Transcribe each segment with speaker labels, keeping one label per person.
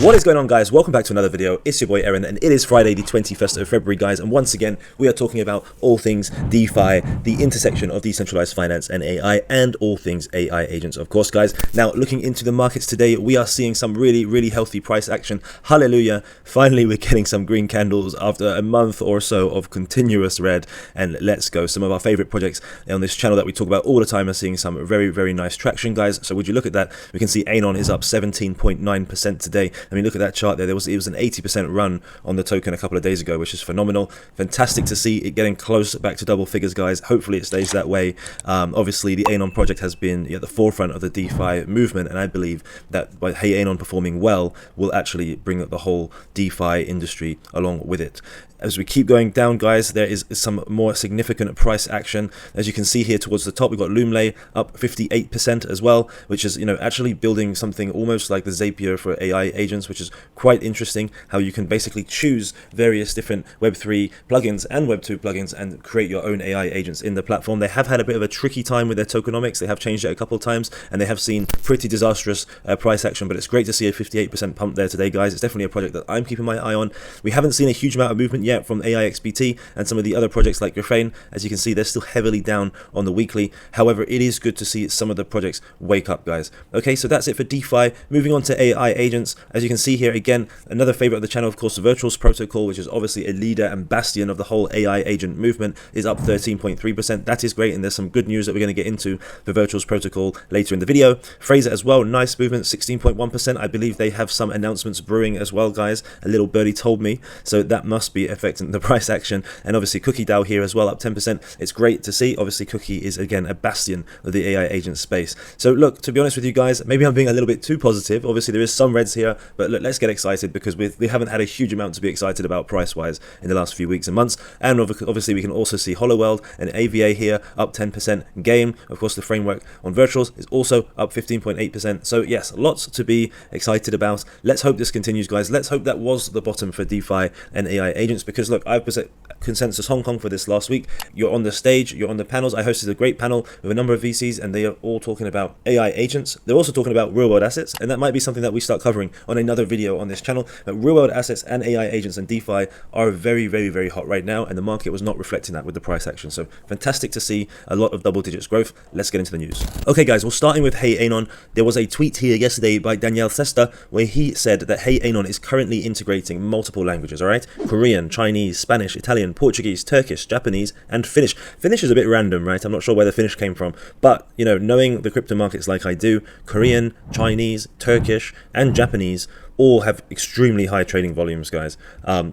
Speaker 1: What is going on, guys? Welcome back to another video. It's your boy Aaron, and it is Friday the 21st of February, guys, and once again we are talking about all things DeFi, the intersection of decentralized finance and AI, and all things AI agents, of course, guys. Now, looking into the markets today, we are seeing some really healthy price action. Hallelujah, finally we're getting some green candles after a month or so of continuous red, and let's go. Some of our favorite projects on this channel that we talk about all the time are seeing some very nice traction, guys. So would you look at that? We can see Anon is up 17.9% today. I mean, look at that chart there. It was an 80% run on the token a couple of days ago, which is phenomenal. Fantastic to see it getting close back to double figures, guys. Hopefully it stays that way. Obviously, the Anon project has been at the forefront of the DeFi movement, and I believe that by Hey Anon performing well will actually bring the whole DeFi industry along with it. As we keep going down, guys, there is some more significant price action. As you can see here towards the top, we've got Loomlay up 58% as well, which is, actually building something almost like the Zapier for AI agents, which is quite interesting, how you can basically choose various different Web3 plugins and Web2 plugins and create your own AI agents in the platform. They have had a bit of a tricky time with their tokenomics. They have changed it a couple of times, and they have seen pretty disastrous price action, but it's great to see a 58% pump there today, guys. It's definitely a project that I'm keeping my eye on. We haven't seen a huge amount of movement yet from AIXBT and some of the other projects like DeFAI. As you can see, they're still heavily down on the weekly. However, it is good to see some of the projects wake up, guys. Okay, so that's it for DeFi. Moving on to AI agents. As you can see here, again, another favorite of the channel, of course, the Virtuals protocol, which is obviously a leader and bastion of the whole AI agent movement, is up 13.3%. That is great, and there's some good news that we're going to get into the Virtuals protocol later in the video. Fraser as well, nice movement, 16.1%. I believe they have some announcements brewing as well, guys. A little birdie told me, so that must be affecting the price action. And obviously Cookie DAO here as well, up 10%. It's great to see. Obviously Cookie is again a bastion of the AI agent space. So look, to be honest with you guys, maybe I'm being a little bit too positive. Obviously there is some reds here, but look, let's get excited, because we haven't had a huge amount to be excited about price wise in the last few weeks and months. And obviously we can also see HoloWorld and AVA here up 10%. Game, of course, the framework on Virtuals is also up 15.8%. So yes, lots to be excited about. Let's hope this continues, guys. Let's hope that was the bottom for DeFi and AI agents, because look, I've presented Consensus Hong Kong for this last week. You're on the stage, you're on the panels. I hosted a great panel with a number of VCs, and they are all talking about AI agents. They're also talking about real world assets, and that might be something that we start covering on another video on this channel. But real world assets and AI agents and DeFi are very hot right now, and the market was not reflecting that with the price action. So fantastic to see a lot of double digits growth. Let's get into the news. Okay, guys, well, starting with Hey Anon, there was a tweet here yesterday by Daniel Sesta where he said that Hey Anon is currently integrating multiple languages, all right? Korean, Chinese, Spanish, Italian, Portuguese, Turkish, Japanese, and Finnish. Finnish is a bit random, right? I'm not sure where the Finnish came from, but, knowing the crypto markets like I do, Korean, Chinese, Turkish, and Japanese all have extremely high trading volumes, guys.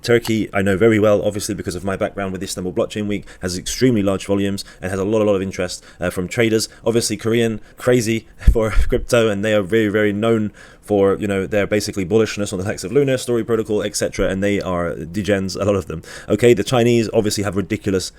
Speaker 1: Turkey, I know very well, obviously, because of my background with Istanbul Blockchain Week, has extremely large volumes and has a lot of interest from traders. Obviously, Korean, crazy for crypto, and they are very known for, their basically bullishness on the likes of Luna, Story Protocol, etc., and they are degens, a lot of them. Okay, the Chinese obviously have ridiculous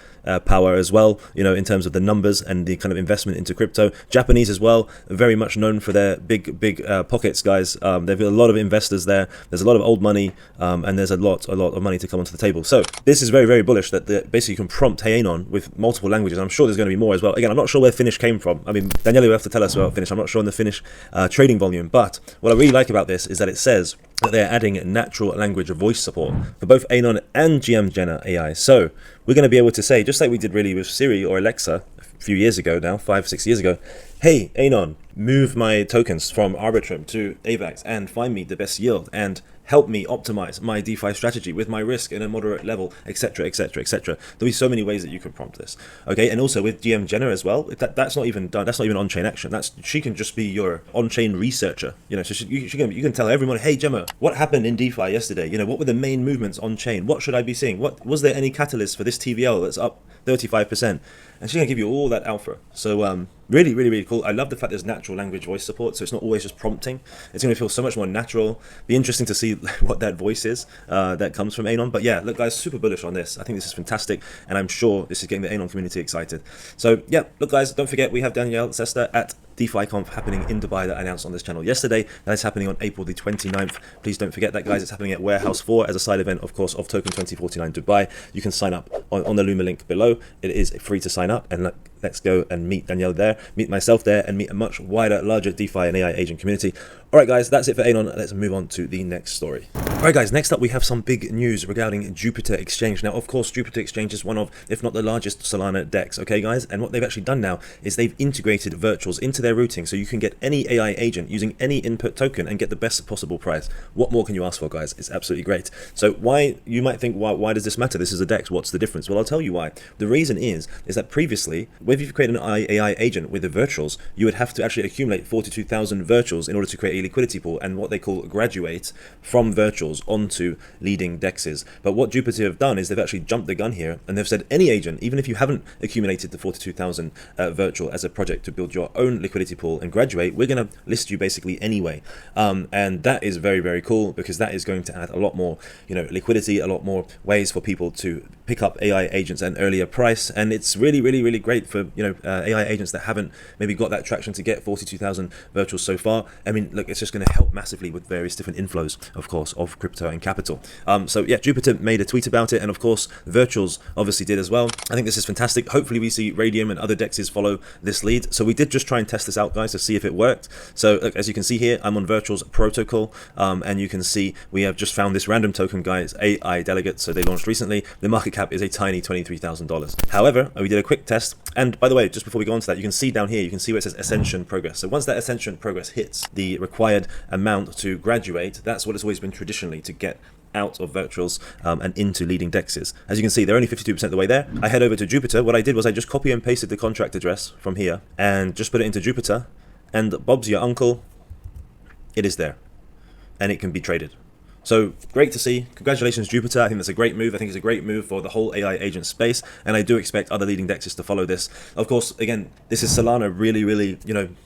Speaker 1: power as well, in terms of the numbers and the kind of investment into crypto. Japanese as well, very much known for their big pockets, guys. They've got a lot of investors there. There's a lot of old money, and there's a lot of money to come onto the table. So this is very bullish that basically you can prompt Hey Anon with multiple languages. I'm sure there's going to be more as well. Again, I'm not sure where Finnish came from. I mean, Daniele will have to tell us about Finnish. I'm not sure on the Finnish trading volume, but what I really like about this is that it says that they're adding natural language voice support for both Anon and GM Jenna AI. So we're going to be able to say, just like we did really with Siri or Alexa a few years ago now, 5-6 years ago, hey Anon, move my tokens from Arbitrum to AVAX and find me the best yield and help me optimize my DeFi strategy with my risk in a moderate level, etc. There'll be so many ways that you can prompt this. Okay, and also with GM Jenna as well, that's not even done. That's not even on-chain action. She can just be your on-chain researcher. So you can tell everyone, hey Gemma, what happened in DeFi yesterday? What were the main movements on-chain? What should I be seeing? What was there any catalyst for this TVL that's up 35%? And she's gonna give you all that alpha. So really cool. I love the fact there's natural language voice support, so it's not always just prompting. It's going to feel so much more natural. Be interesting to see what that voice is that comes from Anon. But yeah, look, guys, super bullish on this. I think this is fantastic, and I'm sure this is getting the Anon community excited. So yeah, look, guys, don't forget we have Danielle Sesta at DeFi Conf happening in Dubai that I announced on this channel yesterday. That is happening on April the 29th. Please don't forget that, guys. It's happening at Warehouse 4 as a side event, of course, of Token 2049 Dubai. You can sign up on the Luma link below. It is free to sign up, and let's go and meet Danielle there, meet myself there, and meet a much wider, larger DeFi and AI agent community. Alright guys, that's it for Anon. Let's move on to the next story. Alright guys, next up we have some big news regarding Jupiter Exchange. Now of course Jupiter Exchange is one of, if not the largest Solana DEX, okay guys? And what they've actually done now is they've integrated virtuals into their routing so you can get any AI agent using any input token and get the best possible price. What more can you ask for, guys? It's absolutely great. So why, you might think, why does this matter? This is a DEX, what's the difference? Well, I'll tell you why. The reason is that previously, if you've created an AI agent with the virtuals, you would have to actually accumulate 42,000 virtuals in order to create a liquidity pool and what they call graduate from virtuals onto leading DEXs. But what Jupiter have done is they've actually jumped the gun here and they've said any agent, even if you haven't accumulated the 42,000 virtual as a project to build your own liquidity pool and graduate, we're going to list you basically anyway. And that is very, very cool because that is going to add a lot more, liquidity, a lot more ways for people to pick up AI agents at an earlier price. And it's really, really, really great for, AI agents that haven't maybe got that traction to get 42,000 virtuals so far. I mean, look, it's just going to help massively with various different inflows, of course, of crypto and capital. So yeah, Jupiter made a tweet about it, and of course virtuals obviously did as well. I think this is fantastic. Hopefully we see Radium and other DEXs follow this lead. So we did just try and test this out, guys, to see if it worked. So look, as you can see here, I'm on virtuals protocol, and you can see we have just found this random token, guys, AI delegate. So they launched recently. The market cap is a tiny $23,000. However, we did a quick test, and by the way, just before we go on to that, you can see down here, you can see where it says ascension progress. So once that ascension progress hits the required amount to graduate, that's what it's always been traditionally to get out of virtuals and into leading DEXs. As you can see, they're only 52% of the way there. I head over to Jupiter. What I did was I just copy and pasted the contract address from here and just put it into Jupiter, and Bob's your uncle, it is there, and it can be traded. So great to see. Congratulations, Jupiter. I think that's a great move. I think it's a great move for the whole AI agent space, and I do expect other leading DEXs to follow this. Of course, again, this is Solana really,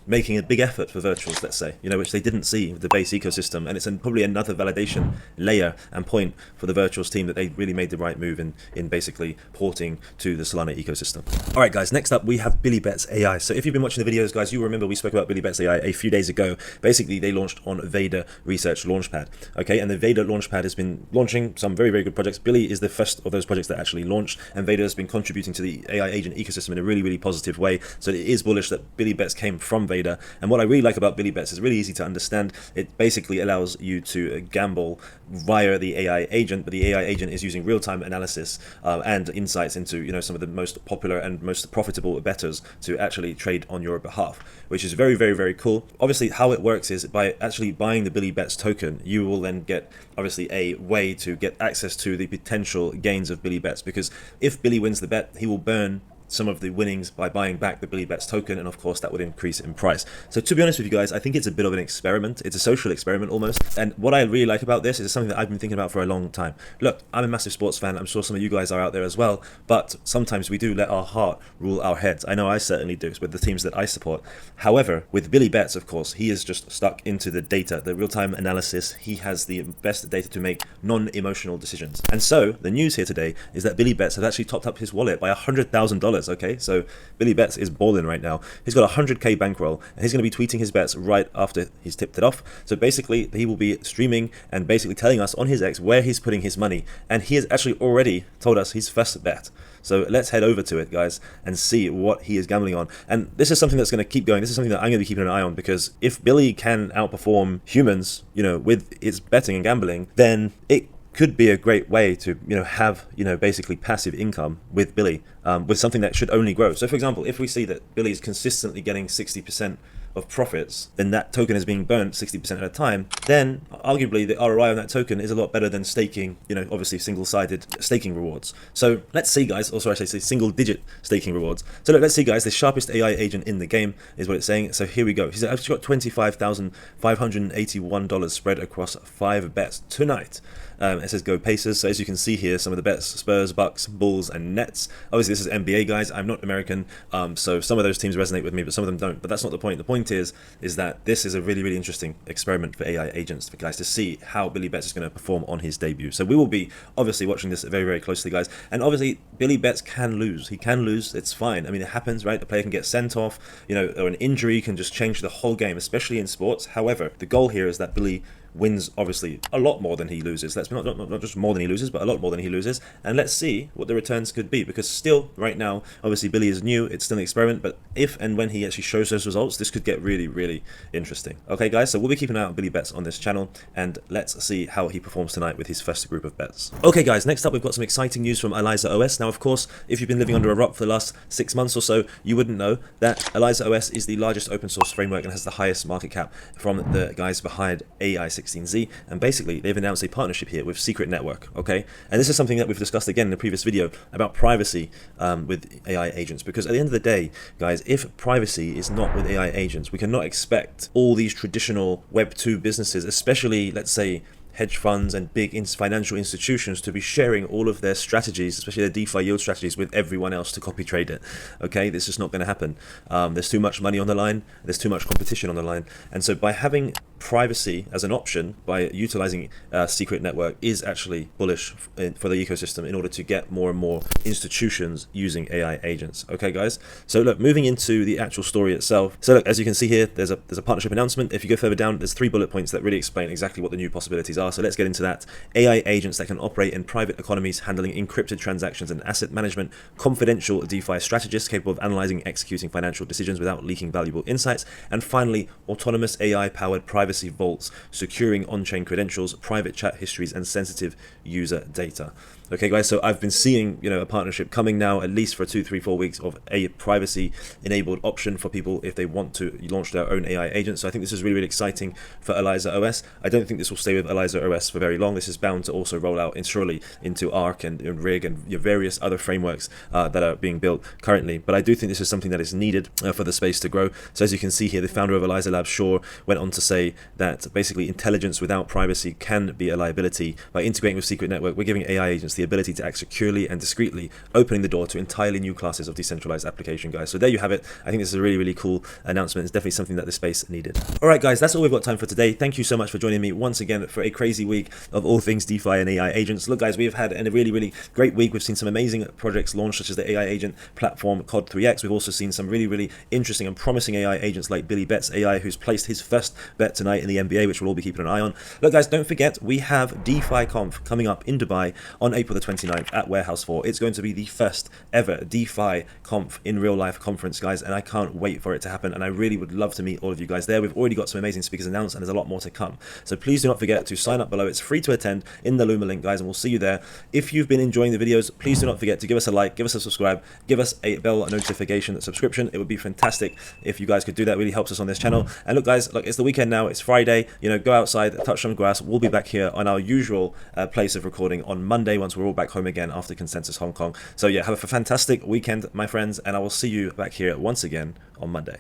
Speaker 1: making a big effort for virtuals, let's say, which they didn't see with the base ecosystem, and it's probably another validation layer and point for the virtuals team that they really made the right move in basically porting to the Solana ecosystem. All right, guys, next up we have Billy Bets AI. So if you've been watching the videos, guys, you remember we spoke about Billy Bets AI a few days ago. Basically, they launched on Vader Research Launchpad, okay, and the Vader Launchpad has been launching some very, very good projects. Billy is the first of those projects that actually launched, and Vader has been contributing to the AI agent ecosystem in a really, really positive way. So it is bullish that Billy Bets came from Vader. And what I really like about Billy Bets is really easy to understand. It basically allows you to gamble via the AI agent, but the AI agent is using real-time analysis and insights into some of the most popular and most profitable bettors to actually trade on your behalf, which is very, very, very cool. Obviously, how it works is by actually buying the Billy Bets token, you will then get obviously a way to get access to the potential gains of Billy Bets, because if Billy wins the bet, he will burn some of the winnings by buying back the Billy Bets token, and of course that would increase in price. So to be honest with you guys, I think it's a bit of an experiment. It's a social experiment almost, and what I really like about this is something that I've been thinking about for a long time. Look, I'm a massive sports fan. I'm sure some of you guys are out there as well, but sometimes we do let our heart rule our heads. I know I certainly do with the teams that I support. However, with Billy Bets, of course, he is just stuck into the data, the real-time analysis. He has the best data to make non-emotional decisions. And so the news here today is that Billy Bets has actually topped up his wallet by $100,000. Okay, so Billy Bets is balling right now. He's got a 100k bankroll, and he's going to be tweeting his bets right after he's tipped it off. So basically, he will be streaming and basically telling us on his X where he's putting his money, and he has actually already told us his first bet. So let's head over to it, guys, and see what he is gambling on. And this is something that's going to keep going. This is something that I'm going to be keeping an eye on, because if Billy can outperform humans, with its betting and gambling, then it could be a great way to have basically passive income with Billy, with something that should only grow. So for example, if we see that Billy is consistently getting 60% of profits, then that token is being burnt 60% at a time, then arguably the ROI on that token is a lot better than staking, obviously single-sided staking rewards. So let's see, guys, also I should say single-digit staking rewards. So look, let's see, guys, the sharpest AI agent in the game is what it's saying. So here we go. He's actually got $25,581 spread across 5 bets tonight. It says go Pacers. So as you can see here, some of the bets: Spurs, Bucks, Bulls, and Nets. Obviously, this is NBA, guys. I'm not American, so some of those teams resonate with me, but some of them don't. But that's not the point. The point is that this is a really, really interesting experiment for AI agents, for guys to see how Billy Bets is going to perform on his debut. So we will be obviously watching this very, very closely, guys. And obviously, Billy Bets can lose. He can lose. It's fine. I mean, it happens, right? A player can get sent off, or an injury can just change the whole game, especially in sports. However, the goal here is that Billy wins obviously a lot more than he loses. Let's not just more than he loses, but a lot more than he loses. And let's see what the returns could be, because still right now, obviously Billy is new, it's still an experiment, but if and when he actually shows those results, this could get really, really interesting. Okay guys, so we'll be keeping an eye on Billy Bets on this channel, and let's see how he performs tonight with his first group of bets. Okay guys, next up we've got some exciting news from Eliza OS. Now of course, if you've been living under a rock for the last 6 months or so, you wouldn't know that Eliza OS is the largest open source framework and has the highest market cap from the guys behind AI16Z, and basically they've announced a partnership here with Secret Network. Okay, and this is something that we've discussed again in the previous video about privacy with AI agents, because at the end of the day guys, if privacy is not with AI agents, we cannot expect all these traditional Web 2 businesses, especially let's say hedge funds and big financial institutions, to be sharing all of their strategies, especially their DeFi yield strategies, with everyone else to copy trade it. Okay, this is not going to happen. There's too much money on the line, there's too much competition on the line, and so by having privacy as an option, by utilizing Secret Network, is actually bullish for the ecosystem in order to get more and more institutions using AI agents. Okay guys, so look, moving into the actual story itself. So look, as you can see here, there's a partnership announcement. If you go further down, there's 3 bullet points that really explain exactly what the new possibilities are. So let's get into that. AI agents that can operate in private economies, handling encrypted transactions and asset management, confidential DeFi strategists capable of analyzing and executing financial decisions without leaking valuable insights, and finally, autonomous AI-powered privacy vaults, securing on-chain credentials, private chat histories, and sensitive user data. Okay guys, so I've been seeing, a partnership coming now at least for 2, 3, 4 weeks of a privacy enabled option for people if they want to launch their own AI agents. So I think this is really, really exciting for Eliza OS. I don't think this will stay with Eliza OS for very long. This is bound to also roll out surely into Arc and Rig and various other frameworks that are being built currently. But I do think this is something that is needed for the space to grow. So as you can see here, the founder of Eliza Labs, Shaw, went on to say that basically intelligence without privacy can be a liability. By integrating with Secret Network, we're giving AI agents the ability to act securely and discreetly, opening the door to entirely new classes of decentralized application, guys. So there you have it. I think this is a really, really cool announcement. It's definitely something that the space needed. All right, guys, that's all we've got time for today. Thank you so much for joining me once again for a crazy week of all things DeFi and AI agents. Look, guys, we've had a really, really great week. We've seen some amazing projects launched, such as the AI agent platform COD3X. We've also seen some really, really interesting and promising AI agents like Billy Bets AI, who's placed his first bet tonight in the NBA, which we'll all be keeping an eye on. Look, guys, don't forget, we have DeFi Conf coming up in Dubai on April the 29th at Warehouse 4. It's going to be the first ever DeFi Conf in real life conference, guys, and I can't wait for it to happen, and I really would love to meet all of you guys there. We've already got some amazing speakers announced, and there's a lot more to come. So please do not forget to sign up below. It's free to attend in the Luma link, guys, and we'll see you there. If you've been enjoying the videos, please do not forget to give us a like, give us a subscribe, give us a bell notification subscription. It would be fantastic if you guys could do that. It really helps us on this channel. And look, guys, look, it's the weekend now. It's Friday. Go outside, touch some grass. We'll be back here on our usual place of recording on Monday once we're all back home again after Consensus Hong Kong. So yeah, have a fantastic weekend, my friends, and I will see you back here once again on Monday.